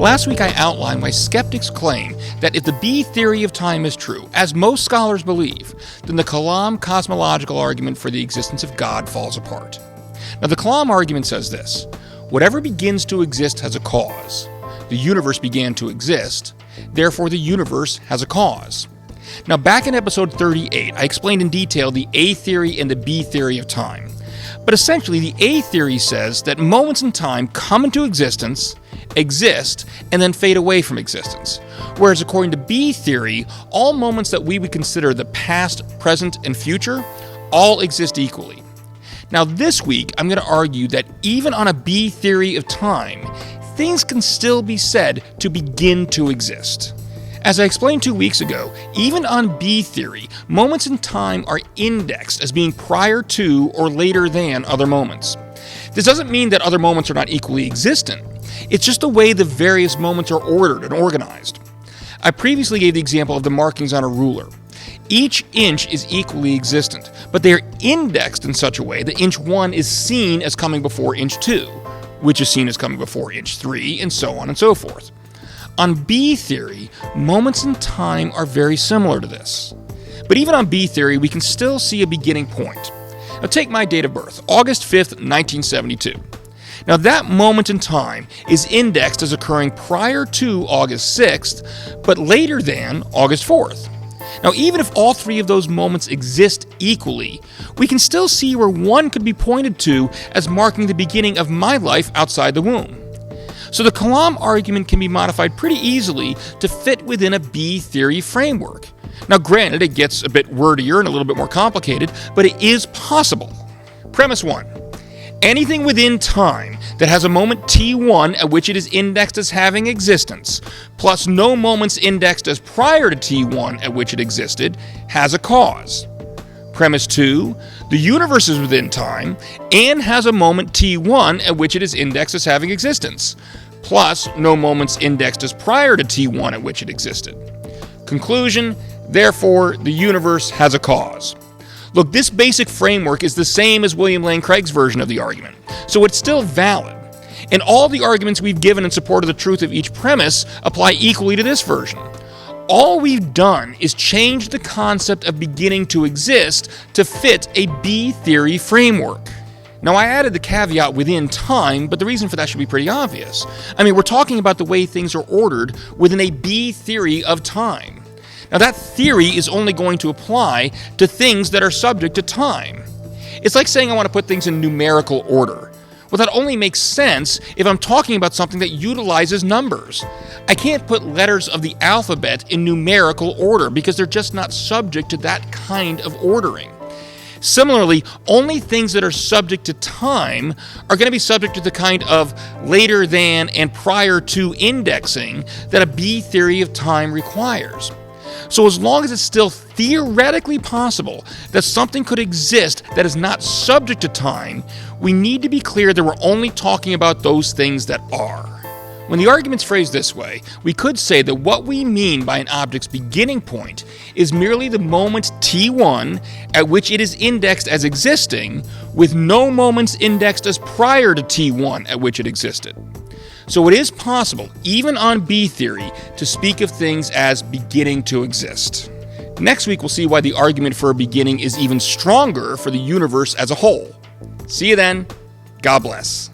Last week I outlined why skeptics claim that if the B theory of time is true, as most scholars believe, then the Kalam cosmological argument for the existence of God falls apart. Now the Kalam argument says this: whatever begins to exist has a cause. The universe began to exist, therefore the universe has a cause. Now back in episode 38, I explained in detail the A theory and the B theory of time. But essentially, the A theory says that moments in time come into existence, exist, and then fade away from existence. Whereas according to B theory, all moments that we would consider the past, present, and future all exist equally. Now this week, I'm going to argue that even on a B theory of time, things can still be said to begin to exist. As I explained 2 weeks ago, even on B theory, moments in time are indexed as being prior to or later than other moments. This doesn't mean that other moments are not equally existent. It's just the way the various moments are ordered and organized. I previously gave the example of the markings on a ruler. Each inch is equally existent, but they are indexed in such a way that inch 1 is seen as coming before inch 2, which is seen as coming before inch 3, and so on and so forth. On B theory, moments in time are very similar to this. But even on B theory, we can still see a beginning point. Now take my date of birth, August 5th, 1972. Now that moment in time is indexed as occurring prior to August 6th, but later than August 4th. Now even if all three of those moments exist equally, we can still see where one could be pointed to as marking the beginning of my life outside the womb. So the Kalam argument can be modified pretty easily to fit within a B theory framework. Now granted, it gets a bit wordier and a little bit more complicated, but it is possible. Premise 1. Anything within time that has a moment t1 at which it is indexed as having existence, plus no moments indexed as prior to t1 at which it existed, has a cause. Premise 2, the universe is within time and has a moment t1 at which it is indexed as having existence, plus no moments indexed as prior to t1 at which it existed. Conclusion, therefore, the universe has a cause. Look, this basic framework is the same as William Lane Craig's version of the argument, so it's still valid. And all the arguments we've given in support of the truth of each premise apply equally to this version. All we've done is change the concept of beginning to exist to fit a B theory framework. Now, I added the caveat within time, but the reason for that should be pretty obvious. I mean, we're talking about the way things are ordered within a B theory of time. Now, that theory is only going to apply to things that are subject to time. It's like saying I want to put things in numerical order. Well, that only makes sense if I'm talking about something that utilizes numbers. I can't put letters of the alphabet in numerical order because they're just not subject to that kind of ordering. Similarly, only things that are subject to time are going to be subject to the kind of later than and prior to indexing that a B theory of time requires. So as long as it's still theoretically possible that something could exist that is not subject to time, we need to be clear that we're only talking about those things that are. When the argument's phrased this way, we could say that what we mean by an object's beginning point is merely the moment t1 at which it is indexed as existing, with no moments indexed as prior to t1 at which it existed. So it is possible, even on B theory, to speak of things as beginning to exist. Next week we'll see why the argument for a beginning is even stronger for the universe as a whole. See you then. God bless.